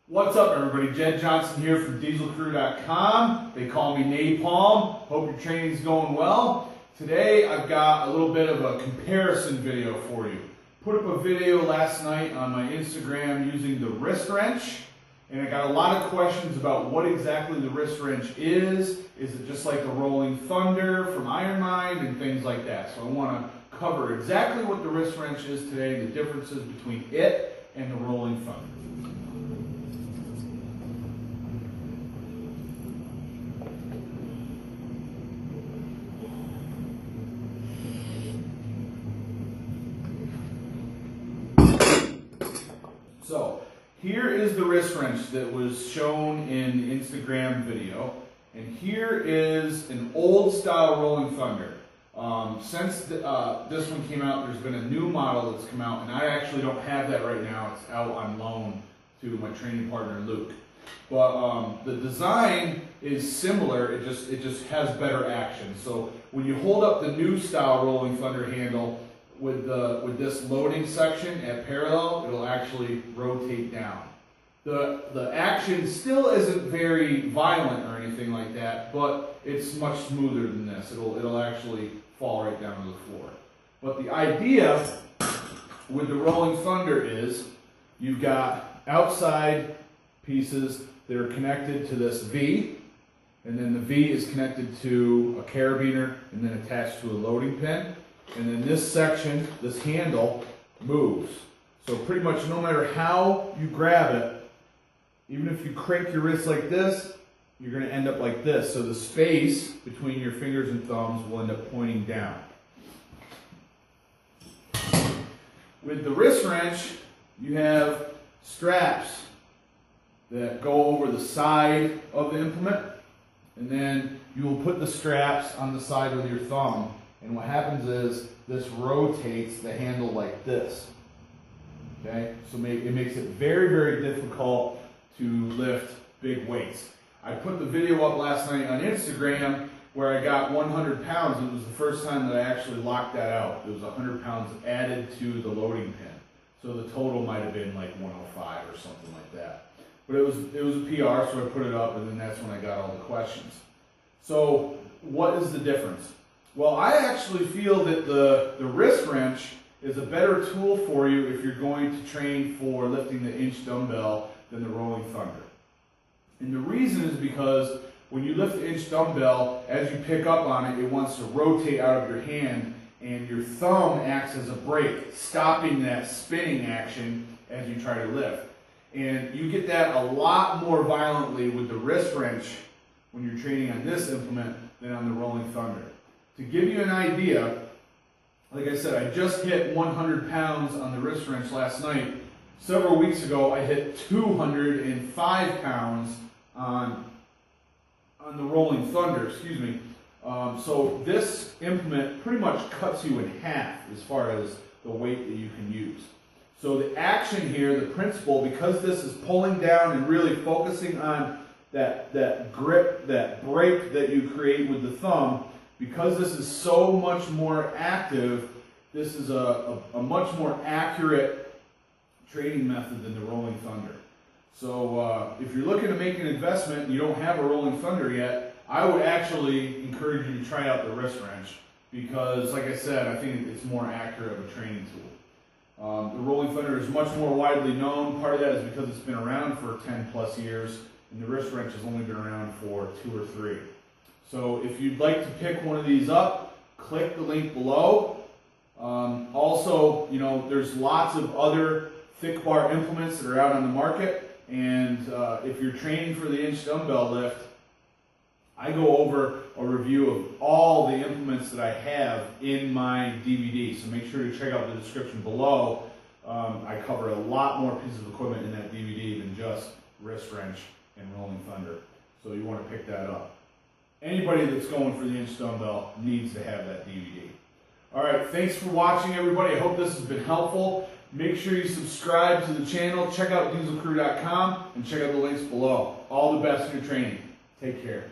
What's up, everybody? Jedd Johnson here from dieselcrew.com. They call me Napalm. Hope your training's going well. Today I've got a little bit of a comparison video for you. Put up a video last night on my Instagram using the wrist wrench, and I got a lot of questions about what exactly the wrist wrench is. Is it just like the Rolling Thunder from Iron Mind and things like that? So I want to cover exactly what the wrist wrench is today, the differences between it and the Rolling Thunder. So here is the wrist wrench that was shown in the Instagram video, and here is an old style Rolling Thunder. Since this one came out, there's been a new model that's come out, and I actually don't have that right now. It's out on loan to my training partner Luke. But the design is similar. It just has better action. So when you hold up the new style Rolling Thunder handle with this loading section at parallel, it'll actually rotate down. The action still isn't very violent or anything like that, but it's much smoother than this. It'll actually fall right down to the floor. But the idea with the Rolling Thunder is you've got outside pieces that are connected to this V, and then the V is connected to a carabiner and then attached to a loading pin. And then this section, this handle, moves. So pretty much no matter how you grab it, even if you crank your wrist like this, you're going to end up like this. So the space between your fingers and thumbs will end up pointing down. With the wrist wrench, you have straps that go over the side of the implement, and then you will put the straps on the side of your thumb. And what happens is this rotates the handle like this. Okay, so it makes it very, very difficult to lift big weights. I put the video up last night on Instagram where I got 100 pounds. It was the first time that I actually locked that out. It was 100 pounds added to the loading pin. So the total might have been like 105 or something like that. But it was a PR, so I put it up, and then that's when I got all the questions. So what is the difference? Well, I actually feel that the wrist wrench is a better tool for you if you're going to train for lifting the inch dumbbell than the Rolling Thunder. And the reason is because when you lift the inch dumbbell, as you pick up on it, it wants to rotate out of your hand, and your thumb acts as a brake, stopping that spinning action as you try to lift. And you get that a lot more violently with the wrist wrench when you're training on this implement than on the Rolling Thunder. To give you an idea, like I said, I just hit 100 pounds on the wrist wrench last night. Several weeks ago, I hit 205 pounds on the Rolling Thunder, excuse me. So this implement pretty much cuts you in half as far as the weight that you can use. So the action here, the principle, because this is pulling down and really focusing on that grip, that brake that you create with the thumb, because this is so much more active, this is a much more accurate training method than the Rolling Thunder. So if you're looking to make an investment and you don't have a Rolling Thunder yet, I would actually encourage you to try out the wrist wrench because, like I said, I think it's more accurate of a training tool. The Rolling Thunder is much more widely known. Part of that is because it's been around for 10 plus years, and the wrist wrench has only been around for 2 or 3. So if you'd like to pick one of these up, click the link below. Also, you know, there's lots of other thick bar implements that are out on the market, and if you're training for the inch dumbbell lift, I go over a review of all the implements that I have in my DVD, so make sure to check out the description below. I cover a lot more pieces of equipment in that DVD than just wrist wrench and Rolling Thunder, so you want to pick that up. Anybody that's going for the inch dumbbell needs to have that DVD. All right, thanks for watching, everybody. I hope this has been helpful. Make sure you subscribe to the channel. Check out dieselcrew.com and check out the links below. All the best in your training. Take care.